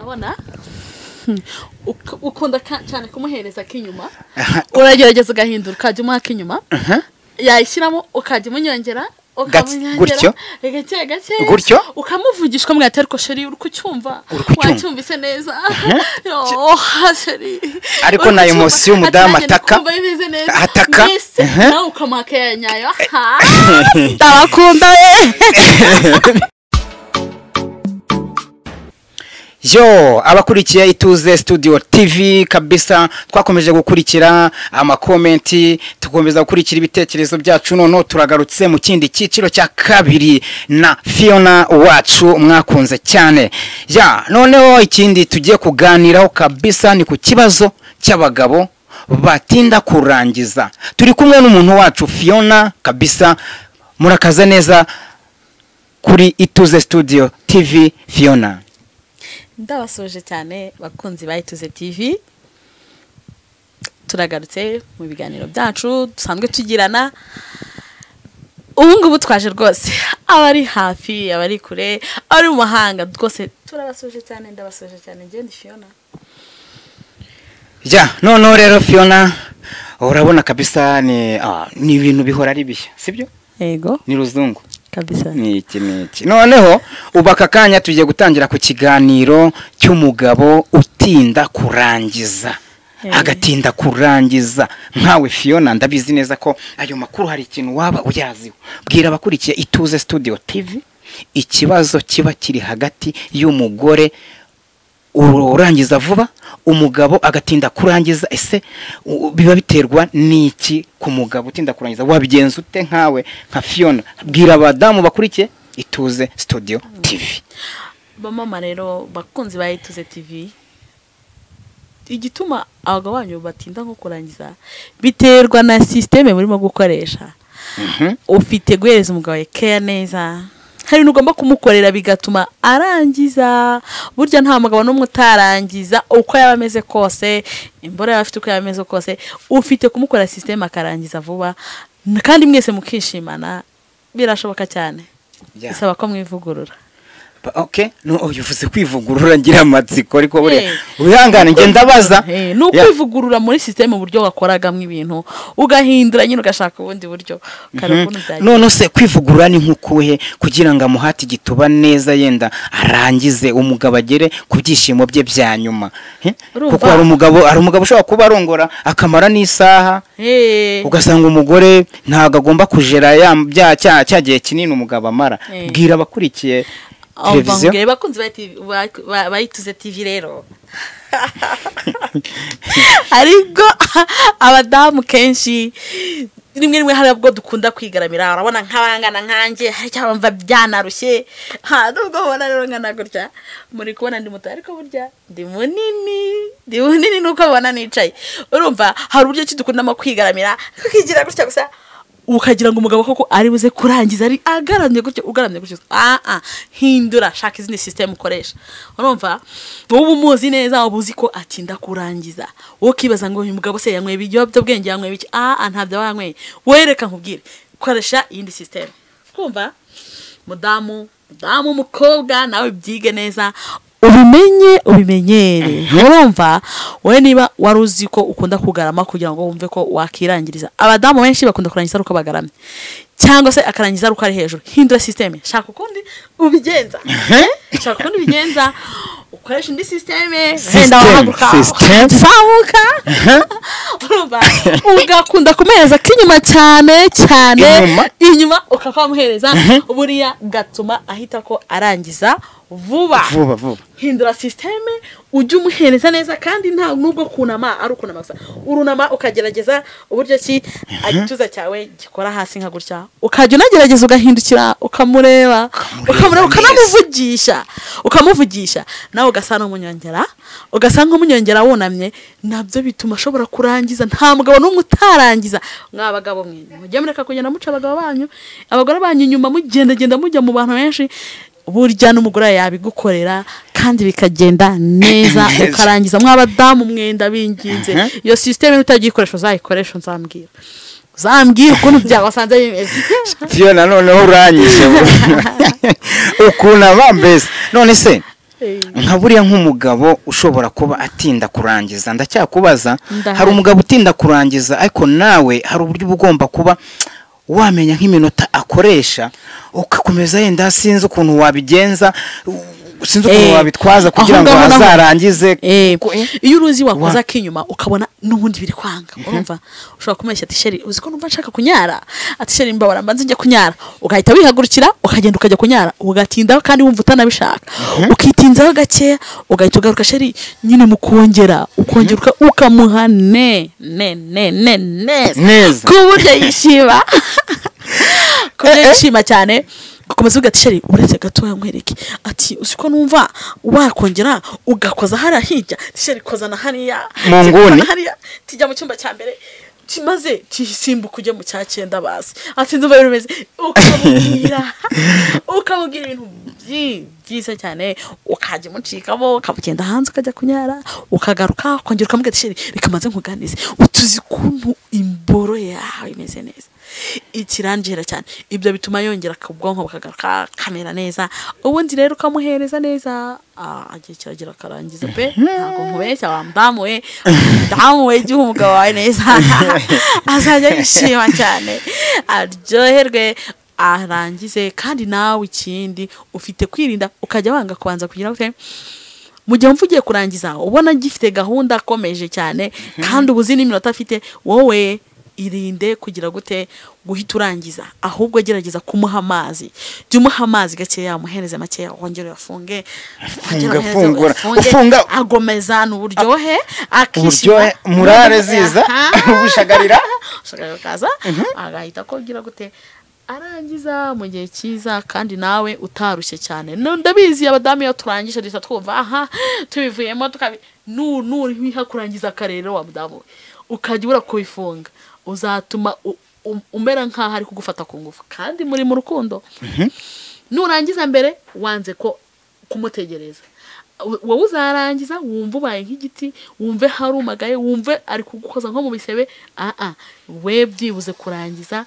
urabona ukunda cyane kumuhereza k'inyuma uragerageza ugahindura ukajya umuha k'inyuma yayishyiramo ukajya umunyongera gutyo gutyo ukamuvugishwa mwate ariko sheri uri kucyumva wacyumvise neza sheri ariko na emotion umudamu ataka nawe ukamuha keya nyayo ndabakunda Yo abakurikiye Ituze Studio TV kabisa twakomeje gukurikira amakomenti tukomeza gukurikira ibitekerezo byacu none turagarutse mu kindi cyiciro cya kabiri na Fiona wacu mwakunze cyane noneho ikindi tugiye kuganiraho kabisa ni ku kibazo cy'abagabo batinda kurangiza turi kumwe n'umuntu wacu Fiona kabisa murakaza neza kuri Ituze Studio TV Fiona. Ndabasoje cyane bakunzi ba Ituze TV turagarutse mu biganiro byacu dusanzwe tugirana ubu twaje rwose abari hafi abari kure ari mu mahanga rwose turabasoje cyane ndabasoje cyane ngende Fiona none rero Fiona urabona kabisa ni ibintu bihora ari bishya sibyo yego ni ruzungu kabisa ni iki noneho ubaka kanya tugiye gutangira ku kiganiro cy'umugabo utinda kurangiza agatinda kurangiza nkawe Fiona ndabizi neza ko ayo makuru hari ikintu waba uyaziho bwira abakurikiye Ituze Studio TV ikibazo kiba kiri hagati y'umugore urangiza vuba umugabo agatinda kurangiza ese biba biterwa n'iki ku mugabo utinda kurangiza wabigenza ute nkawe nka Fiona bwira abadamu bakurikiye Ituze Studio TV mama rero bakunzi ba Ituze TV igituma abagabo banyu batinda nko kurangiza biterwa na systeme murimo gukoresha ufite guhereza umugabo keya neza hari n'ugomba kumukorera bigatuma arangiza burya nta mugabo n'umwe utarangiza uko yaba ameze kose imbora yaba afite uko yaba ameze kose ufite kumukora system akarangiza vuba kandi mwese mukishimana birashoboka cyane bisaba ko mwivugurura no uvuze kwivugurura ngira amatsiko ariko bure uyangana nge ndabaza no kwivugurura muri system uburyo wakoragamo ibintu ugahindura nyine ugashaka ubundi buryo karabona byaje none se kwivugurura ni nkukuhe kugira ngo amuhati gituba neza yenda arangize umugabo agere ku byishimo bye bya nyuma kuko ari umugabo ushobora kuba arongora akamara n'isaha ugasanga umugore ntago agomba kujera cyagiye kinini umugabo amara bwira abakurikiye televiziyo bakunzi ba Ituze TV rero ariko abadamu kenshi rimwe hari ubwo dukunda kwigaramira urabona nk'abangana nkanjye cyangwa byanarushye nubwo ubona rero ngana gutya muri kubona ndi muto ariko burya ndi munini nuko ubona nicaye urumva hari uburyo ki dukundamo kwigaramira kukigira gutya gusa ukagira ngo umugabo koko ari buze kurangiza ari agaramye gutyo hindura shaka izindi system ukoresha urumva ubu muzi neza ubuzi ko atinda kurangiza ukibaza ngo uyu mugabo se yanyweye ibijyobyo bwenge yanyweye biki ntabyo yanyweye wereka nkubwire ukoresha iyindi system kumva mudamu mukobwa nawe byige neza ubimenyere urumva we niba waruzi ko ukunda kugarama kugira ngo wumve ko wakirangiriza abadamu benshi bakunda kurangiza ruko bagaramye cyangwa se akarangiza ruko ari hejuru hindura system shaka ukundi ubigenza ukoresha indi system henda wahaguruka zamuka urumva ugakunda kumereza kinyuma cyane inyuma ukakamuhereza buriya gatuma ahita ko arangiza vuba hindura system ujye umuhereza neza kandi nta nubwo kunama ari ukunama gusa urunama ukagerageza uburyo ki agituza cyawe gikora hasi nka gutya ukajya unagerageza ugahindukira ukamureba ukamuvugisha nawe ugasa nk'umunyongera wunamye nabyo bituma ashobora kurangiza nta mugabo n'umwe utarangiza mwabagabo mwe mujye mureka kugenda muca abagabo banyu abagore banyu inyuma mugenda mujya mu bantu benshi burya n'umugore yabigukorera kandi bikagenda neza ukarangiza mwabadamu mwenda binginze iyo system utagikoresha uzayikoresha zambwira ukuntu byawasanze bimeze Fiona noneho uranyishe ukuna bambese none se nka buriya nk'umugabo ushobora kuba atinda kurangiza ndacyakubaza hari umugabo utinda kurangiza ariko nawe hari uburyo ugomba kuba wamenya nk'iminota akoresha ukakomeza yenda sinzi ukuntu wabigenza sinzi ukuntu wabitwaza kugira ngo azarangize iyo uruzi wakoza kinyuma ukabona n'ubundi biri kwanga urumva ushobora kumeshya ati sheri uzi ko numva nshaka kunyara ati sheri mbabara mbanze njye kunyara ugahita wihagurukira ukagenda ukajya kunyara ugatindaho kandi wumva utanabishaka ukitinzaho gakeya ugahita ugaruka sheri nyine mukongera ukongera ukamuha neza ku buryo yishima ku buryo yishima cyane gukomeza ugati sheri uretse gato yankwereke ati usiko numva wakongera ugakoza hariya hirya sheri koza na hariya mu nguni tijya mu cyumba cya mbere kimaze tisimbuka ujye mu cya 9 basi ati ndumva bimeze ukamubwira ibintu byiza cyane ukajya mucikamo ukabugenda hanze ukajya kunyara ukagaruka kongera ukamubwira ati sheri reka maze nkuganize utuzi kuntu imboro yawe imeze neza ikirangira cyane ibyo bituma yongera kubwonko bukagaruka kamera neza ubundi rero ukamuhereza neza agiye kiragira karangiza pe ntago nkubeshya wamdamuwe gihe umugabo wawe neza azajya yishima cyane aryoherwe arangize kandi nawe ikindi ufite kwirinda ukajya wanga kubanza kugira ute mu gihe mvugiye kurangiza ubona gifite gahunda akomeje cyane kandi ubuzi n'iminota afite wowe irinde kugira gute guhita urangiza ahubwo gerageza kumuha amazi jumuha amazi gakeya muhereze makeya wongere yafunge ufunga agomeza n'uburyohe akishima murare ziza ubushagarira kaza agahita kogira gute arangiza mu gihe cyiza kandi nawe utarushye cyane ndabizi abadamu yo turangije dita twumva tubivuyemo tukabi wiha kurangiza karero wa mudamu ukajya ura kubifunga uzatuma umera nkaho ari kugufata ku ngufu kandi muri mu rukundo nurangiza mbere wanze ko kumutegereza wowe uzarangiza wumva ubaye nk'igiti wumve harumagaye wumve ari kugukoza nko mu bisebe we byibuze kurangiza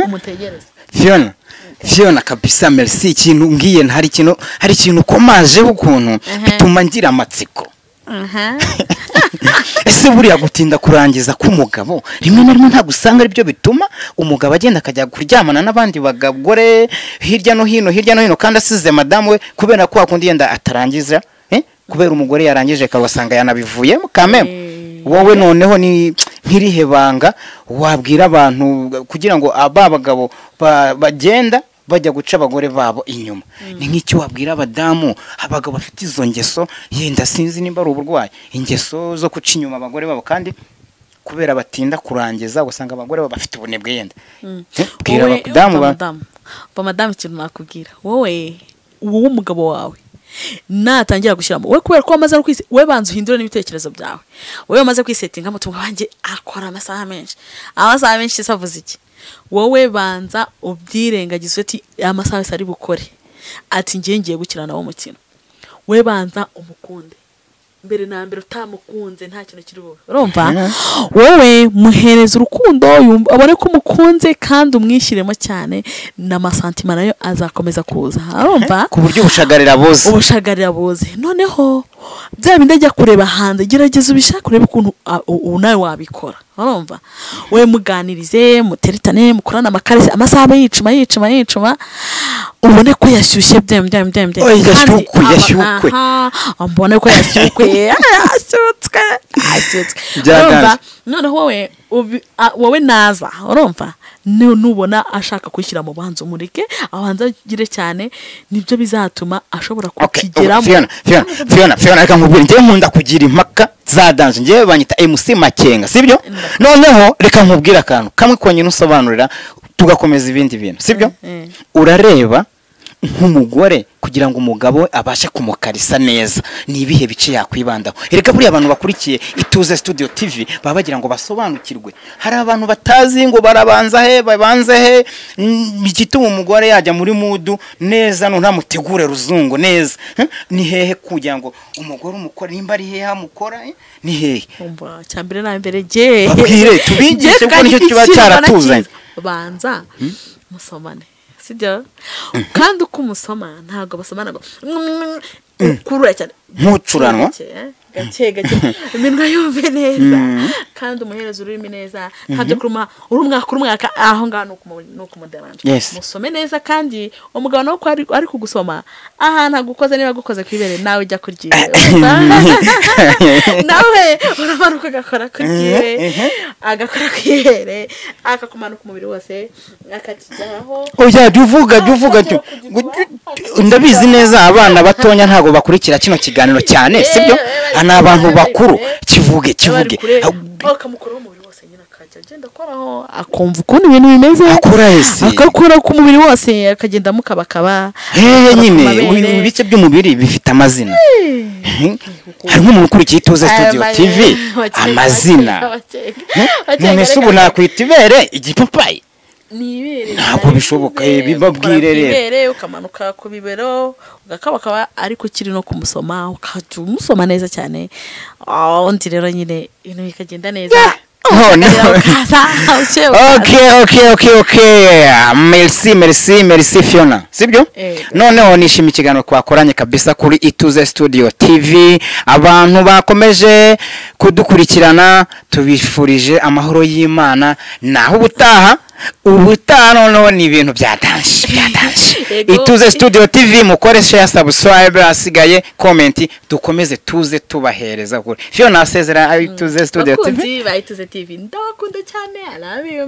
umutegereza Fiona kabisa merci ikintu ngiye hari ikintu komaje ukuntu bituma ngira amatsiko ese buriya gutinda kurangiza k'umugabo rimwe na rimwe nta gusanga ari byo bituma umugabo agenda akajya kuryamana n'abandi bagore hirya no hino kandi asize madamu we kubera ko akundi yenda atarangiza kubera umugore yarangije kabasanga yanabivuyemo kameme wowe noneho ni nk'irihebanga wabwira abantu kugira ngo abagabo bagenda bajya guca abagore babo inyuma ni nk'icyo wabwira abadamu abagabo bafite izo ngeso yenda sinzi nimba ari uburwayi ingeso zo guca inyuma abagore babo kandi kubera batinda kurangiza usanga abagore babo bafite ubunebwe yenda bwira abadamu ikintu nakubwira wowe umugabo wawe natangira gushyiramo we kubera ko wamaze no kwise we banza uhindure n'ibitekerezo byawe we wamaze kwisetinga mutungo wanjye akora amasaha menshi savuze iki wowe banza ubyirengagize ati amasaha ari bukore ati ngiye gukirana wo mukino we banza umukunde mbere na mbere utamukunze nta kintu kiri bube urumva wowe muhereza urukundo abone ko umukunze kandi umwishyiremo cyane n'amasantima nayo azakomeza kuza urumva ku buryo ubushagarira buze noneho bya bindi ajya kureba hanze gerageza ubishaka urebe ukuntu nawe wabikora urumva we muganirize muteritane mukorana amakarese amasaha yicuma ubone ko yashyushye yashyukwe mbone ko yashyukwe noneho wowe naza urumva nubona ashaka kwishyira mu banzo mureke abanza agire cyane nibyo bizatuma ashobora kukigeramo Fiona reka nkubwire njye nkunda kugira impaka za dance njye banyita MC Makenga sibyo noneho reka nkubwire akantu kamwe konyine usobanurira tugakomeza ibindi bintu sibyo urareba nk'umugore kugira ngo umugabo abashe kumukarisa neza ni ibihe bice yakwibandaho ereka buri abantu bakurikiye Ituze Studio TV baba bagira ngo basobanukirwe hari abantu batazi ngo babanze he igituma umugore yajya muri mudu neza no ntamutegure ruzungu neza ni hehe kugira ngo umugore umukora nimba ari hehe amukora ni hehe umva cyambere na mbere je babwire tubigishe ko nicyo kiba cyaratuzanye banza musomane sibyo kandi uko umusoma ntago basomana ngo ukurura cyane nkucuranwa gake iminwa yumve neza kandi umuhereza ururimi neza ntabyo kuruma urumwaka aho ngaho nuko muderanje musome neza kandi umugabo no ari kugusoma ahantu agukoze niba gukoze kwibere nawe ujya kuryiwe nawe uramanuka agakora kuryiwe agakora kwibere akakumanuka umubiri wose akakijyaho oya juvuga ndabizi neza abana batonya ntago bakurikira kino kiganiro cyane sibyo ana abantu bakuru kivuge akamukora umubiri wose nyina akajya agenda akoraho akumva ukuntu ibintu bimeze akakora ku mubiri wose akagenda mukabakaba nyine ibice by'umubiri bifite amazina hari nk'umuntu ukurikiye Ituze Studio TV amazina none se ubu nakwita ibere igipapayi ntabwo bishoboka bibabwire rero ukamanuka ku bibero ugakabakaba ariko kiri no kumusoma ukamusoma neza cyane undi rero nyine ibintu bikagenda neza Okay. Merci Fiona. Sibyo? Noneho nishimiye ikiganiro twakoranye kabisa kuri Ituze Studio TV. Abantu bakomeje kudukurikirana tubifurije amahoro y'Imana naho ubutaha noneho ni ibintu byatanshi Ituze Studio TV mukore share subscribe asigaye comment dukomeze tuze tubahereza kuri Fiona asezera Ituze Studio TV Ituze TV ndakunda cyane I love you